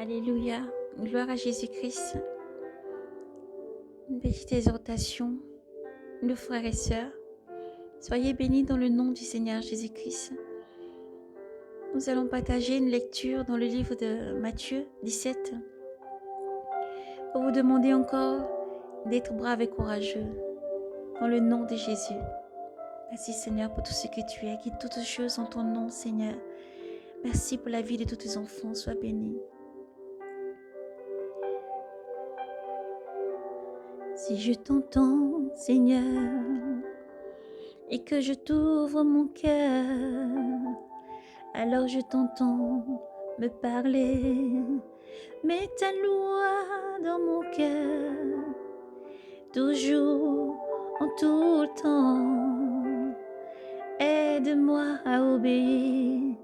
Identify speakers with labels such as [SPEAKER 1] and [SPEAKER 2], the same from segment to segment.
[SPEAKER 1] Alléluia, gloire à Jésus-Christ. Une petite exhortation, nos frères et sœurs. Soyez bénis dans le nom du Seigneur Jésus-Christ. Nous allons partager une lecture dans le livre de Matthieu 17 pour vous demander encore d'être brave et courageux dans le nom de Jésus. Merci Seigneur pour tout ce que tu es. Guide toutes choses en ton nom Seigneur. Merci pour la vie de tous tes enfants. Sois béni. Si je t'entends Seigneur et que je t'ouvre mon cœur, alors je t'entends me parler. Mets ta loi dans mon cœur, toujours, en tout temps. Aide-moi à obéir,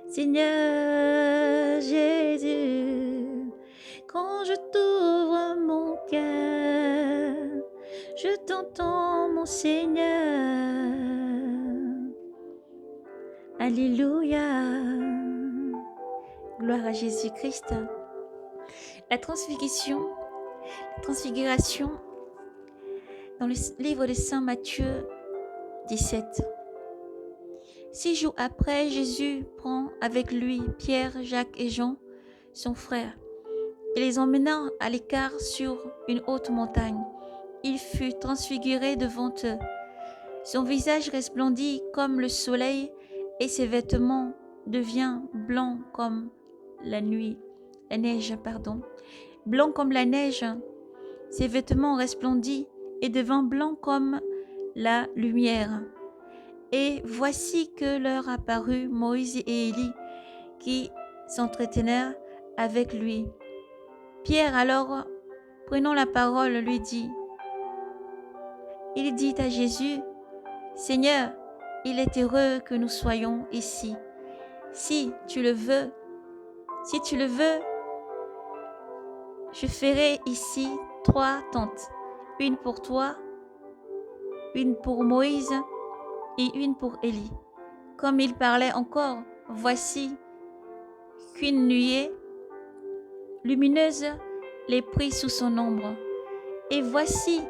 [SPEAKER 1] Seigneur Jésus. Quand je t'ouvre mon cœur, je t'entends mon Seigneur. Alléluia. Gloire à Jésus-Christ. La transfiguration dans le livre de Saint Matthieu 17. 6 jours après, Jésus prend avec lui Pierre, Jacques et Jean, son frère, et les emmena à l'écart sur une haute montagne. Il fut transfiguré devant eux. Son visage resplendit comme le soleil et ses vêtements deviennent blancs comme la neige. Blanc comme la neige, ses vêtements resplendissent et devint blanc comme la lumière. Et voici que leur apparut Moïse et Élie qui s'entretinrent avec lui. Pierre alors, prenant la parole, lui dit, il dit à Jésus, Seigneur, il est heureux que nous soyons ici. Si tu le veux, je ferai ici 3 tentes, une pour toi, une pour Moïse et une pour Élie. Comme il parlait encore, voici qu'une nuée lumineuse les prit sous son ombre. Et voici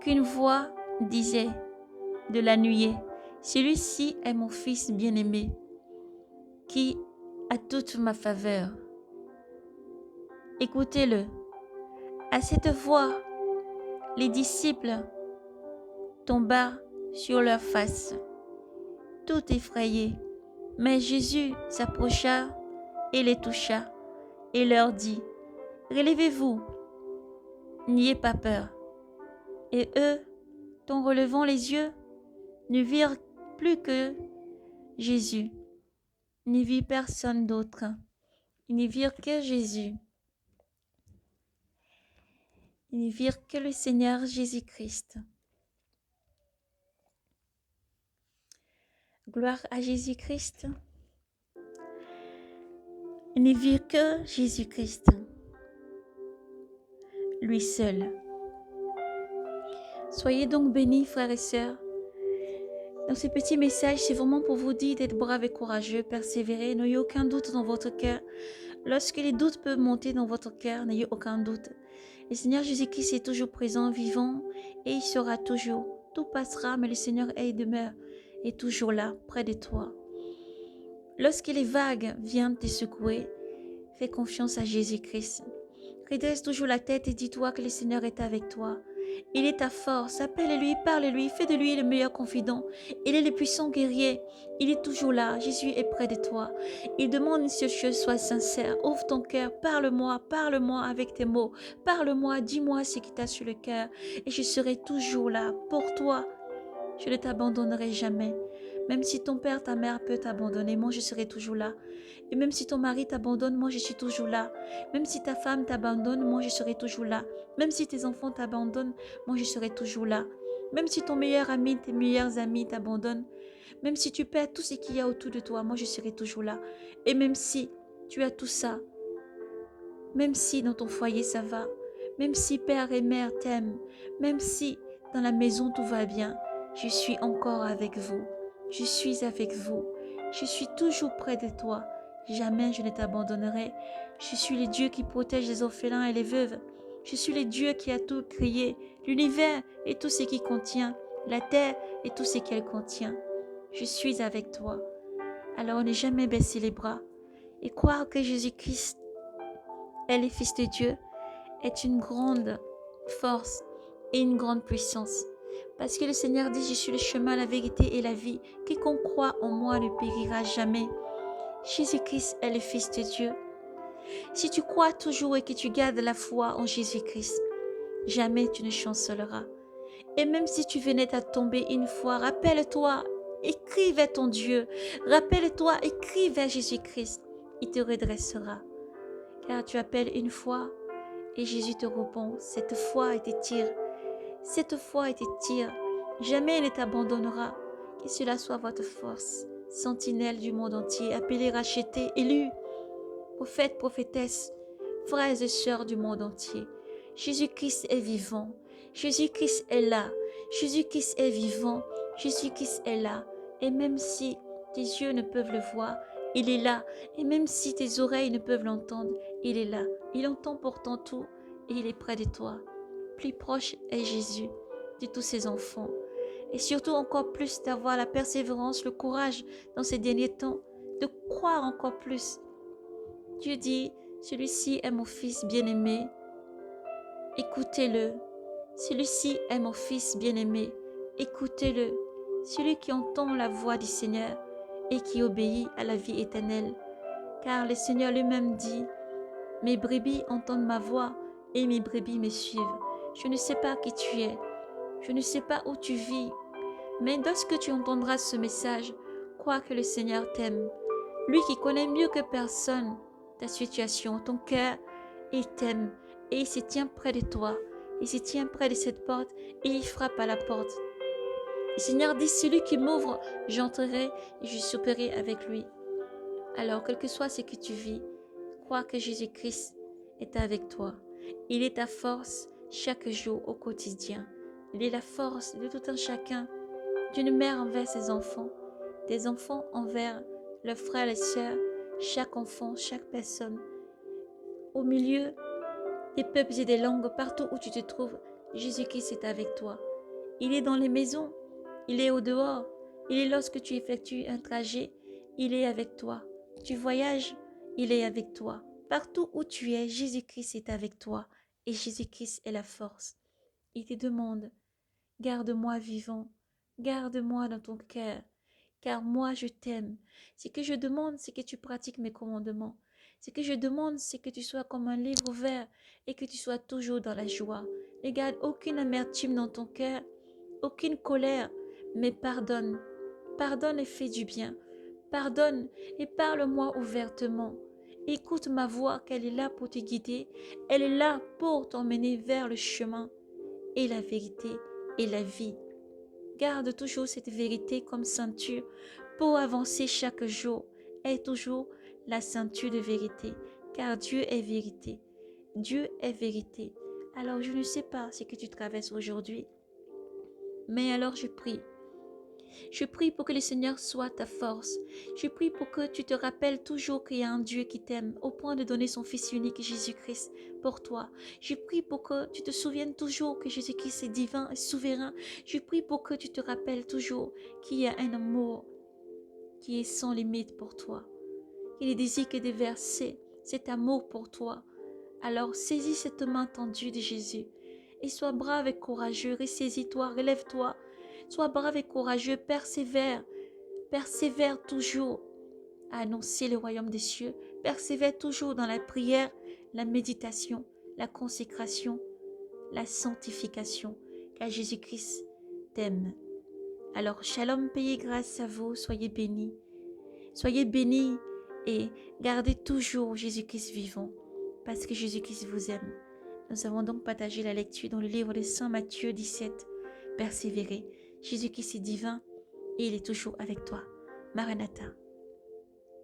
[SPEAKER 1] qu'une voix disait de la nuée, celui-ci est mon fils bien-aimé, qui a toute ma faveur. Écoutez-le. À cette voix, les disciples tombèrent sur leur face, tout effrayés. Mais Jésus s'approcha et les toucha et leur dit, relevez-vous, n'ayez pas peur. Et eux, en relevant les yeux, ne virent plus que Jésus, ne virent personne d'autre. Ils ne virent que Jésus. Ils ne virent que le Seigneur Jésus-Christ. Gloire à Jésus-Christ. Ils ne virent que Jésus-Christ, lui seul. Soyez donc bénis, frères et sœurs. Dans ce petit message, c'est vraiment pour vous dire d'être braves et courageux, persévérer, n'ayez aucun doute dans votre cœur. Lorsque les doutes peuvent monter dans votre cœur, n'ayez aucun doute. Le Seigneur Jésus-Christ est toujours présent, vivant, et il sera toujours. Tout passera, mais le Seigneur demeure, est toujours là, près de toi. Lorsque les vagues viennent te secouer, fais confiance à Jésus-Christ. Redresse toujours la tête et dis-toi que le Seigneur est avec toi. Il est ta force, appelle-lui, parle-lui, fais de lui le meilleur confident. Il est le puissant guerrier, il est toujours là, Jésus est près de toi. Il demande une seule chose, sois sincère, ouvre ton cœur, parle-moi avec tes mots, parle-moi, dis-moi ce qui t'a sur le cœur et je serai toujours là pour toi. Je ne t'abandonnerai jamais. Même si ton père, ta mère peut t'abandonner, moi je serai toujours là. Et même si ton mari t'abandonne, moi je suis toujours là. Même si ta femme t'abandonne, moi je serai toujours là. Même si tes enfants t'abandonnent, moi je serai toujours là. Même si ton meilleur ami, tes meilleurs amis t'abandonnent, même si tu perds tout ce qu'il y a autour de toi, moi je serai toujours là. Et même si tu as tout ça, même si dans ton foyer ça va, même si père et mère t'aiment, même si dans la maison tout va bien, je suis encore avec vous. Je suis avec vous. Je suis toujours près de toi. Jamais je ne t'abandonnerai. Je suis le Dieu qui protège les orphelins et les veuves. Je suis le Dieu qui a tout créé, l'univers et tout ce qui contient, la terre et tout ce qu'elle contient. Je suis avec toi. Alors ne jamais baisser les bras et croire que Jésus-Christ est le Fils de Dieu est une grande force et une grande puissance. Parce que le Seigneur dit, je suis le chemin, la vérité et la vie. Quiconque croit en moi ne périra jamais. Jésus-Christ est le Fils de Dieu. Si tu crois toujours et que tu gardes la foi en Jésus-Christ, jamais tu ne chancelleras. Et même si tu venais à tomber une fois, rappelle-toi, écris vers ton Dieu. Rappelle-toi, écris vers Jésus-Christ. Il te redressera. Car tu appelles une fois et Jésus te répond. Cette foi et te tire. Cette foi et te tire. Jamais il ne t'abandonnera. Que cela soit votre force. Sentinelle du monde entier, appelés, rachetés, élus, prophètes, prophétesses, frères et sœurs du monde entier. Jésus-Christ est vivant. Jésus-Christ est là. Jésus-Christ est vivant. Jésus-Christ est là. Et même si tes yeux ne peuvent le voir, il est là. Et même si tes oreilles ne peuvent l'entendre, il est là. Il entend pourtant tout et il est près de toi. Plus proche est Jésus de tous ses enfants. Et surtout encore plus d'avoir la persévérance, le courage dans ces derniers temps, de croire encore plus. Dieu dit, celui-ci est mon fils bien-aimé, écoutez-le. Celui-ci est mon fils bien-aimé, écoutez-le. Celui qui entend la voix du Seigneur et qui obéit à la vie éternelle. Car le Seigneur lui-même dit, mes brebis entendent ma voix et mes brebis me suivent. Je ne sais pas qui tu es, je ne sais pas où tu vis, mais lorsque tu entendras ce message, crois que le Seigneur t'aime. Lui qui connaît mieux que personne ta situation, ton cœur, il t'aime et il se tient près de toi. Il se tient près de cette porte et il frappe à la porte. Le Seigneur dit, celui qui m'ouvre, j'entrerai et je souperai avec lui. Alors, quel que soit ce que tu vis, crois que Jésus-Christ est avec toi. Il est ta force chaque jour au quotidien. Il est la force de tout un chacun, d'une mère envers ses enfants, des enfants envers leurs frères et sœurs, chaque enfant, chaque personne. Au milieu des peuples et des langues, partout où tu te trouves, Jésus-Christ est avec toi. Il est dans les maisons, il est au dehors, il est lorsque tu effectues un trajet, il est avec toi. Tu voyages, il est avec toi. Partout où tu es, Jésus-Christ est avec toi et Jésus-Christ est la force. Il te demande, garde-moi vivant, garde-moi dans ton cœur, car moi je t'aime. Ce que je demande, c'est que tu pratiques mes commandements. Ce que je demande, c'est que tu sois comme un livre ouvert et que tu sois toujours dans la joie. Ne garde aucune amertume dans ton cœur, aucune colère, mais pardonne. Pardonne et fais du bien. Pardonne et parle-moi ouvertement. Écoute ma voix, qu'elle est là pour te guider. Elle est là pour t'emmener vers le chemin et la vérité et la vie. Garde toujours cette vérité comme ceinture pour avancer chaque jour. Aie toujours la ceinture de vérité, car Dieu est vérité. Dieu est vérité. Alors je ne sais pas ce que tu traverses aujourd'hui, mais alors je prie. Je prie pour que le Seigneur soit ta force. Je prie pour que tu te rappelles toujours qu'il y a un Dieu qui t'aime au point de donner son Fils unique Jésus-Christ pour toi. Je prie pour que tu te souviennes toujours que Jésus-Christ est divin et souverain. Je prie pour que tu te rappelles toujours qu'il y a un amour qui est sans limite pour toi. Il ne désire que de verser cet amour pour toi. Alors saisis cette main tendue de Jésus et sois brave et courageux. Ressaisis-toi, relève-toi. Sois brave et courageux, persévère. Persévère toujours à annoncer le royaume des cieux. Persévère toujours dans la prière, la méditation, la consécration, la sanctification, car Jésus-Christ t'aime. Alors, shalom, paix et grâce à vous, soyez bénis. Soyez bénis et gardez toujours Jésus-Christ vivant, parce que Jésus-Christ vous aime. Nous avons donc partagé la lecture dans le livre de Saint Matthieu 17. Persévérez. Jésus-Christ est divin et il est toujours avec toi. Maranatha.